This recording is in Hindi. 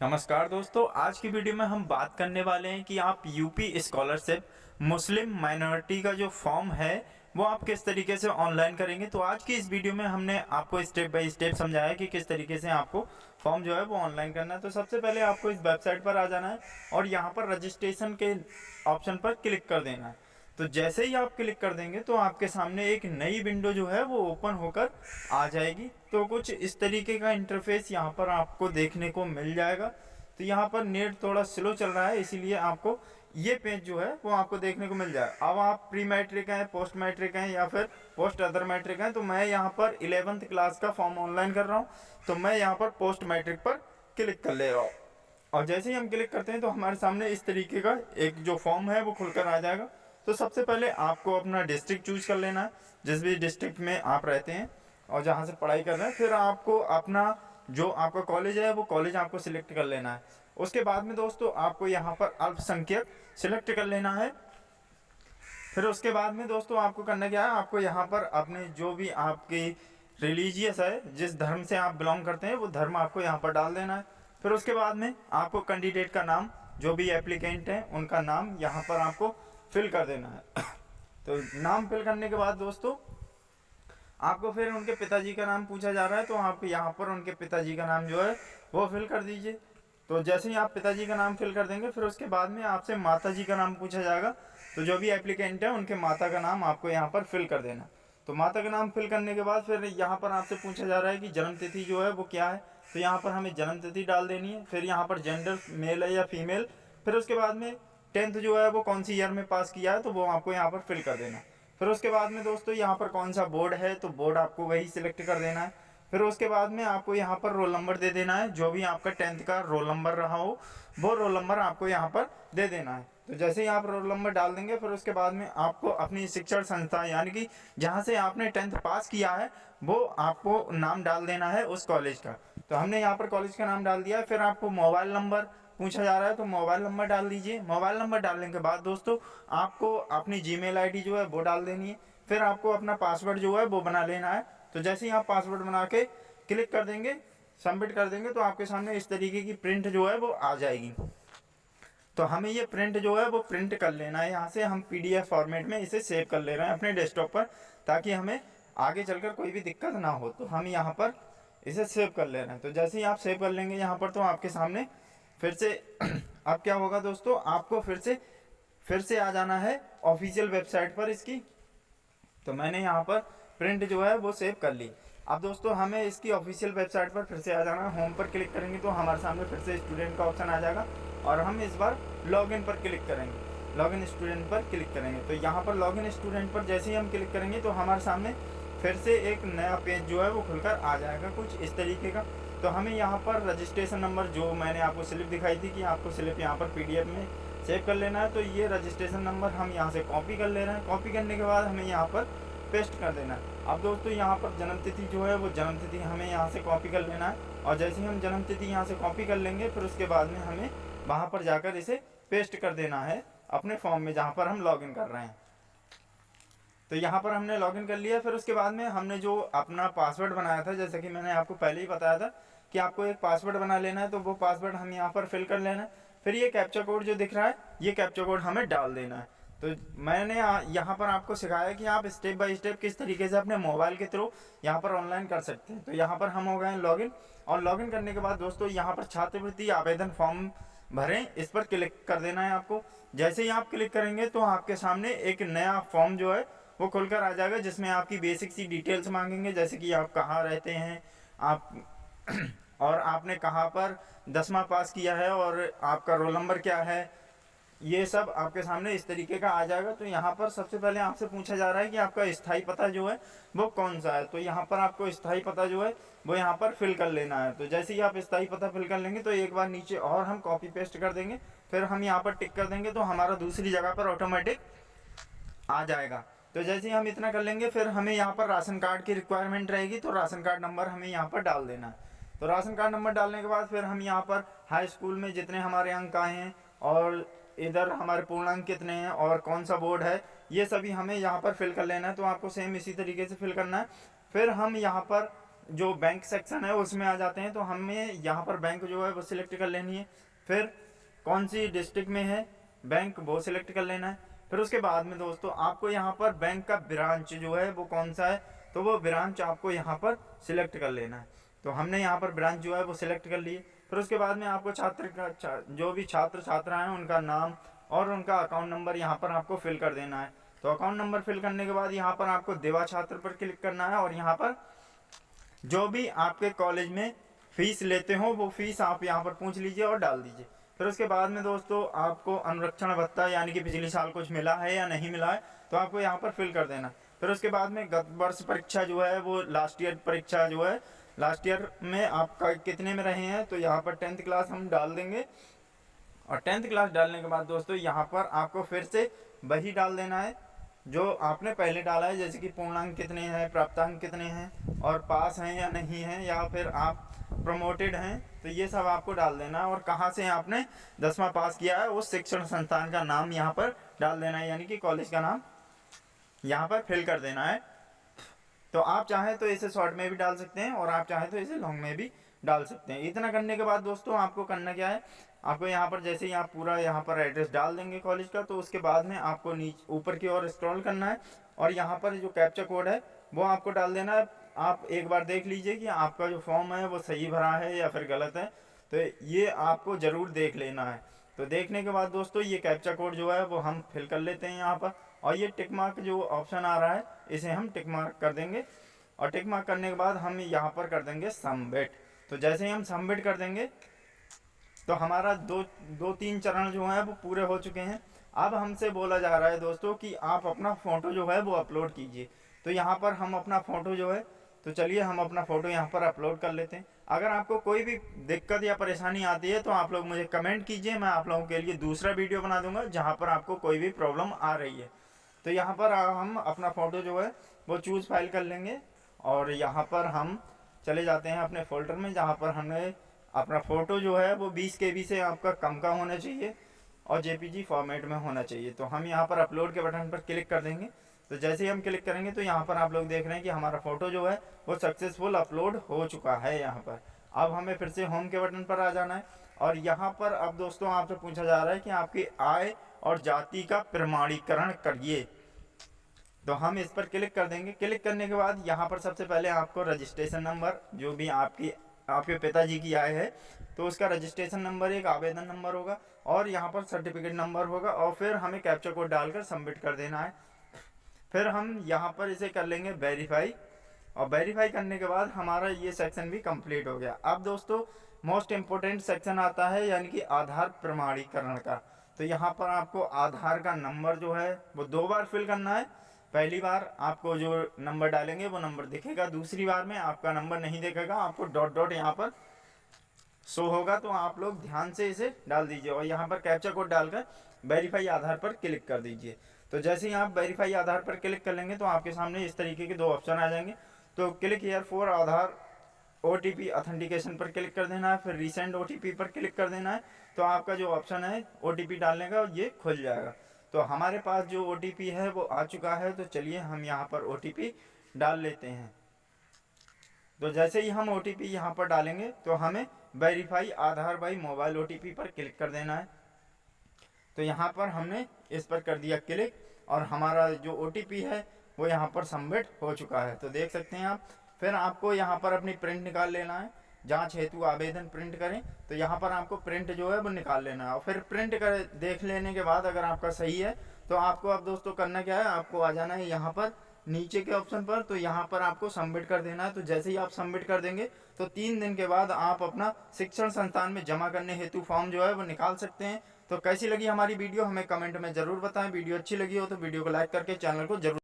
नमस्कार दोस्तों, आज की वीडियो में हम बात करने वाले हैं कि आप यूपी स्कॉलरशिप मुस्लिम माइनॉरिटी का जो फॉर्म है वो आप किस तरीके से ऑनलाइन करेंगे। तो आज की इस वीडियो में हमने आपको स्टेप बाय स्टेप समझाया कि किस तरीके से आपको फॉर्म जो है वो ऑनलाइन करना है। तो सबसे पहले आपको इस वेबसाइट पर आ जाना है और यहाँ पर रजिस्ट्रेशन के ऑप्शन पर क्लिक कर देना है। तो जैसे ही आप क्लिक कर देंगे तो आपके सामने एक नई विंडो जो है वो ओपन होकर आ जाएगी। तो कुछ इस तरीके का इंटरफेस यहाँ पर आपको देखने को मिल जाएगा। तो यहाँ पर नेट थोड़ा स्लो चल रहा है, इसीलिए आपको ये पेज जो है वो आपको देखने को मिल जाए। अब आप प्री मैट्रिक हैं, पोस्ट मैट्रिक हैं या फिर पोस्ट अदर मैट्रिक हैं, तो मैं यहाँ पर 11th क्लास का फॉर्म ऑनलाइन कर रहा हूँ, तो मैं यहाँ पर पोस्ट मैट्रिक पर क्लिक कर ले रहा हूँ। और जैसे ही हम क्लिक करते हैं तो हमारे सामने इस तरीके का एक जो फॉर्म है वो खुलकर आ जाएगा। तो सबसे पहले आपको अपना डिस्ट्रिक्ट चूज कर लेना है, जिस भी डिस्ट्रिक्ट में आप रहते हैं और जहाँ से पढ़ाई कर रहे हैं। फिर आपको अपना जो आपका कॉलेज है वो कॉलेज आपको सिलेक्ट कर लेना है। उसके बाद में दोस्तों आपको यहाँ पर अल्पसंख्यक सिलेक्ट कर लेना है। फिर उसके बाद में दोस्तों आपको करना क्या है, आपको यहाँ पर अपने जो भी आपकी रिलीजियस है, जिस धर्म से आप बिलोंग करते हैं वो धर्म आपको यहाँ पर डाल देना है। फिर उसके बाद में आपको कैंडिडेट का नाम, जो भी एप्लीकेंट हैं उनका नाम यहाँ पर आपको फिल कर देना है। तो नाम फिल करने के बाद दोस्तों आपको फिर उनके पिताजी का नाम पूछा जा रहा है, तो आप यहाँ पर उनके पिताजी का नाम जो है वो फिल कर दीजिए। तो जैसे ही आप पिताजी का नाम फिल कर देंगे फिर उसके बाद में आपसे माता जी का नाम पूछा जाएगा। तो जो भी एप्लीकेंट है उनके माता का नाम आपको यहाँ पर फिल कर देना। तो माता का नाम फिल करने के बाद फिर यहाँ पर आपसे पूछा जा रहा है कि जन्म तिथि जो है वो क्या है। तो यहाँ पर हमें जन्म तिथि डाल देनी है। फिर यहाँ पर जेंडर मेल है या फीमेल। फिर उसके बाद में 10th जो है वो कौन सी ईयर में पास किया है, तो वो आपको यहाँ पर फिल कर देना। फिर उसके बाद में दोस्तों यहाँ पर कौन सा बोर्ड है, तो बोर्ड आपको वही सिलेक्ट कर देना है। फिर उसके बाद में आपको यहाँ पर रोल नंबर दे देना है, जो भी आपका 10th का रोल नंबर रहा हो वो रोल नंबर आपको यहाँ पर दे देना है। तो जैसे ही आप रोल नंबर डाल देंगे फिर उसके बाद में आपको अपनी शिक्षण संस्था यानी कि जहाँ से आपने 10th पास किया है वो आपको नाम डाल देना है उस कॉलेज का। तो हमने यहाँ पर कॉलेज का नाम डाल दिया है। फिर आपको मोबाइल नंबर पूछा जा रहा है, तो मोबाइल नंबर डाल दीजिए। मोबाइल नंबर डालने के बाद दोस्तों आपको अपनी जीमेल आईडी जो है वो डाल देनी है। फिर आपको अपना पासवर्ड जो है वो बना लेना है। तो जैसे ही आप पासवर्ड बना के क्लिक कर देंगे, सबमिट कर देंगे, तो आपके सामने इस तरीके की प्रिंट जो है वो आ जाएगी। तो हमें ये प्रिंट जो है वो प्रिंट कर लेना है। यहाँ से हम PDF फॉर्मेट में इसे सेव कर ले रहे हैं अपने डेस्कटॉप पर, ताकि हमें आगे चलकर कोई भी दिक्कत ना हो। तो हम यहाँ पर इसे सेव कर ले रहे हैं। तो जैसे ही आप सेव कर लेंगे यहाँ पर, तो आपके सामने फिर से अब क्या होगा दोस्तों, आपको फिर से आ जाना है ऑफिशियल वेबसाइट पर इसकी। तो मैंने यहाँ पर प्रिंट जो है वो सेव कर ली। अब दोस्तों हमें इसकी ऑफिशियल वेबसाइट पर फिर से आ जाना है। होम पर क्लिक करेंगे तो हमारे सामने फिर से स्टूडेंट का ऑप्शन आ जाएगा और हम इस बार लॉगिन पर क्लिक करेंगे। लॉगिन स्टूडेंट पर क्लिक करेंगे तो यहाँ पर लॉगिन स्टूडेंट पर जैसे ही हम क्लिक करेंगे तो हमारे सामने फिर से एक नया पेज जो है वो खुलकर आ जाएगा कुछ इस तरीके का। तो हमें यहाँ पर रजिस्ट्रेशन नंबर, जो मैंने आपको स्लिप दिखाई थी कि आपको स्लिप यहाँ पर PDF में सेव कर लेना है, तो ये रजिस्ट्रेशन नंबर हम यहाँ से कॉपी कर ले रहे हैं। कॉपी करने के बाद हमें यहाँ पर पेस्ट कर देना है। अब दोस्तों यहाँ पर जन्म तिथि जो है वो जन्म तिथि हमें यहाँ से कॉपी कर लेना है। और जैसे ही हम जन्म तिथि यहाँ से कॉपी कर लेंगे फिर उसके बाद में हमें वहाँ पर जाकर इसे पेस्ट कर देना है अपने फॉर्म में जहाँ पर हम लॉगिन कर रहे हैं। तो यहाँ पर हमने लॉगिन कर लिया। फिर उसके बाद में हमने जो अपना पासवर्ड बनाया था, जैसे कि मैंने आपको पहले ही बताया था कि आपको एक पासवर्ड बना लेना है, तो वो पासवर्ड हम यहाँ पर फिल कर लेना है। फिर ये कैप्चा कोड जो दिख रहा है, ये कैप्चा कोड हमें डाल देना है। तो मैंने यहाँ पर आपको सिखाया कि आप स्टेप बाय स्टेप किस तरीके से अपने मोबाइल के थ्रू यहाँ पर ऑनलाइन कर सकते हैं। तो यहाँ पर हम हो गए हैं लॉगिन, और लॉगिन करने के बाद दोस्तों यहाँ पर छात्रवृत्ति आवेदन फॉर्म भरें, इस पर क्लिक कर देना है आपको। जैसे ही आप क्लिक करेंगे तो आपके सामने एक नया फॉर्म जो है वो खुलकर आ जाएगा, जिसमें आपकी बेसिक सी डिटेल्स मांगेंगे, जैसे कि आप कहाँ रहते हैं, आप और आपने कहाँ पर 10वां पास किया है और आपका रोल नंबर क्या है, ये सब आपके सामने इस तरीके का आ जाएगा। तो यहाँ पर सबसे पहले आपसे पूछा जा रहा है कि आपका स्थायी पता जो है वो कौन सा है। तो यहाँ पर आपको स्थायी पता जो है वो यहाँ पर फिल कर लेना है। तो जैसे ही आप स्थायी पता फिल कर लेंगे तो एक बार नीचे और हम कॉपी पेस्ट कर देंगे, फिर हम यहाँ पर टिक कर देंगे तो हमारा दूसरी जगह पर ऑटोमेटिक आ जाएगा। तो जैसे ही हम इतना कर लेंगे फिर हमें यहाँ पर राशन कार्ड की रिक्वायरमेंट रहेगी, तो राशन कार्ड नंबर हमें यहाँ पर डाल देना है। तो राशन कार्ड नंबर डालने के बाद फिर हम यहाँ पर हाई स्कूल में जितने हमारे अंक आए हैं और इधर हमारे पूर्णांक कितने हैं और कौन सा बोर्ड है, ये सभी हमें यहाँ पर फिल कर लेना है। तो आपको सेम इसी तरीके से फिल करना है। फिर हम यहाँ पर जो बैंक सेक्शन है उसमें आ जाते हैं। तो हमें यहाँ पर बैंक जो है वो सिलेक्ट कर लेनी है। फिर कौन सी डिस्ट्रिक्ट में है बैंक वो सिलेक्ट कर लेना है। फिर उसके बाद में दोस्तों आपको यहाँ पर बैंक का ब्रांच जो है वो कौन सा है, तो वो ब्रांच आपको यहाँ पर सिलेक्ट कर लेना है। तो हमने यहाँ पर ब्रांच जो है वो सिलेक्ट कर लिए। फिर उसके बाद में आपको छात्र का जो भी छात्र छात्रा हैं उनका नाम और उनका अकाउंट नंबर यहाँ पर आपको फिल कर देना है। तो अकाउंट नंबर फिल करने के बाद यहाँ पर आपको देवा छात्र पर क्लिक करना है और यहाँ पर जो भी आपके कॉलेज में फीस लेते हो वो फीस आप यहाँ पर पूछ लीजिए और डाल दीजिए। फिर उसके बाद में दोस्तों आपको अनुरक्षण भत्ता यानी कि पिछले साल कुछ मिला है या नहीं मिला है तो आपको यहाँ पर फिल कर देना। फिर उसके बाद में गत वर्ष परीक्षा जो है वो लास्ट ईयर परीक्षा जो है लास्ट ईयर में आपका कितने में रहे हैं, तो यहाँ पर 10th क्लास हम डाल देंगे। और 10th क्लास डालने के बाद दोस्तों यहाँ पर आपको फिर से वही डाल देना है जो आपने पहले डाला है, जैसे कि पूर्णांक कितने हैं, प्राप्तांक कितने हैं और पास हैं या नहीं हैं या फिर आप प्रमोटेड हैं, तो ये सब आपको डाल देना है। और कहाँ से आपने 10वां पास किया है उस शिक्षण संस्थान का नाम यहाँ पर डाल देना है, यानी कि कॉलेज का नाम यहाँ पर फिल कर देना है। तो आप चाहें तो इसे शॉर्ट में भी डाल सकते हैं और आप चाहें तो इसे लॉन्ग में भी डाल सकते हैं। इतना करने के बाद दोस्तों आपको करना क्या है, आपको यहाँ पर जैसे ही आप पूरा यहाँ पर एड्रेस डाल देंगे कॉलेज का, तो उसके बाद में आपको नीचे ऊपर की ओर स्क्रॉल करना है और यहाँ पर जो कैप्चा कोड है वो आपको डाल देना है। आप एक बार देख लीजिए कि आपका जो फॉर्म है वो सही भरा है या फिर गलत है, तो ये आपको ज़रूर देख लेना है। तो देखने के बाद दोस्तों ये कैप्चा कोड जो है वो हम फिल कर लेते हैं यहाँ पर, और ये टिक मार्क जो ऑप्शन आ रहा है इसे हम टिक मार्क कर देंगे। और टिक मार्क करने के बाद हम यहाँ पर कर देंगे सबमिट। तो जैसे ही हम सबमिट कर देंगे तो हमारा दो तीन चरण जो है वो पूरे हो चुके हैं। अब हमसे बोला जा रहा है दोस्तों कि आप अपना फ़ोटो जो है वो अपलोड कीजिए। तो यहाँ पर हम अपना फ़ोटो जो है, तो चलिए हम अपना फ़ोटो यहाँ पर अपलोड कर लेते हैं। अगर आपको कोई भी दिक्कत या परेशानी आती है तो आप लोग मुझे कमेंट कीजिए, मैं आप लोगों के लिए दूसरा वीडियो बना दूंगा जहाँ पर आपको कोई भी प्रॉब्लम आ रही है। तो यहाँ पर हम अपना फ़ोटो जो है वो चूज़ फाइल कर लेंगे और यहाँ पर हम चले जाते हैं अपने फोल्डर में, जहाँ पर हमें अपना फ़ोटो जो है वो 20 KB से आपका कम का होना चाहिए और JPG फॉर्मेट में होना चाहिए। तो हम यहाँ पर अपलोड के बटन पर क्लिक कर देंगे। तो जैसे ही हम क्लिक करेंगे तो यहाँ पर आप लोग देख रहे हैं कि हमारा फ़ोटो जो है वो सक्सेसफुल अपलोड हो चुका है यहाँ पर। अब हमें फिर से होम के बटन पर आ जाना है और यहाँ पर अब दोस्तों आपसे पूछा जा रहा है कि आपकी आय और जाति का प्रमाणीकरण करिए। तो हम इस पर क्लिक कर देंगे। क्लिक करने के बाद यहाँ पर सबसे पहले आपको रजिस्ट्रेशन नंबर, जो भी आपके पिताजी की आय है तो उसका रजिस्ट्रेशन नंबर, एक आवेदन नंबर होगा और यहाँ पर सर्टिफिकेट नंबर होगा, और फिर हमें कैप्चा कोड डालकर सबमिट कर देना है। फिर हम यहाँ पर इसे कर लेंगे वेरीफाई, और वेरीफाई करने के बाद हमारा ये सेक्शन भी कंप्लीट हो गया। अब दोस्तों मोस्ट इम्पोर्टेंट सेक्शन आता है, यानी कि आधार प्रमाणीकरण का। तो यहाँ पर आपको आधार का नंबर जो है वो 2 बार फिल करना है। पहली बार आपको जो नंबर डालेंगे वो नंबर दिखेगा, दूसरी बार में आपका नंबर नहीं दिखेगा, आपको डॉट डॉट यहाँ पर शो होगा। तो आप लोग ध्यान से इसे डाल दीजिए और यहाँ पर कैप्चा कोड डालकर वेरीफाई आधार पर क्लिक कर दीजिए। तो जैसे ही आप वेरीफाई आधार पर क्लिक कर लेंगे तो आपके सामने इस तरीके के 2 ऑप्शन आ जाएंगे। तो click here for Aadhaar OTP authentication पर क्लिक कर देना है, फिर रीसेंट OTP पर क्लिक कर देना है। तो आपका जो ऑप्शन है OTP डालने का ये खुल जाएगा। तो हमारे पास जो OTP है वो आ चुका है। तो चलिए हम यहाँ पर OTP डाल लेते हैं। तो जैसे ही हम OTP यहाँ पर डालेंगे तो हमें verify Aadhaar by mobile OTP पर क्लिक कर देना है। तो यहाँ पर हमने इस पर कर दिया क्लिक और हमारा जो OTP है वो यहाँ पर सबमिट हो चुका है। तो देख सकते हैं आप। फिर आपको यहाँ पर अपनी प्रिंट निकाल लेना है, जांच हेतु आवेदन प्रिंट करें तो यहाँ पर आपको प्रिंट जो है वो निकाल लेना है। और फिर प्रिंट कर देख लेने के बाद अगर आपका सही है तो आपको अब दोस्तों करना क्या है, आपको आ जाना है यहाँ पर नीचे के ऑप्शन पर। तो यहाँ पर आपको सबमिट कर देना है। तो जैसे ही आप सबमिट कर देंगे तो 3 दिन के बाद आप अपना शिक्षण संस्थान में जमा करने हेतु फॉर्म जो है वो निकाल सकते हैं। तो कैसी लगी हमारी वीडियो हमें कमेंट में ज़रूर बताएं। वीडियो अच्छी लगी हो तो वीडियो को लाइक करके चैनल को जरूर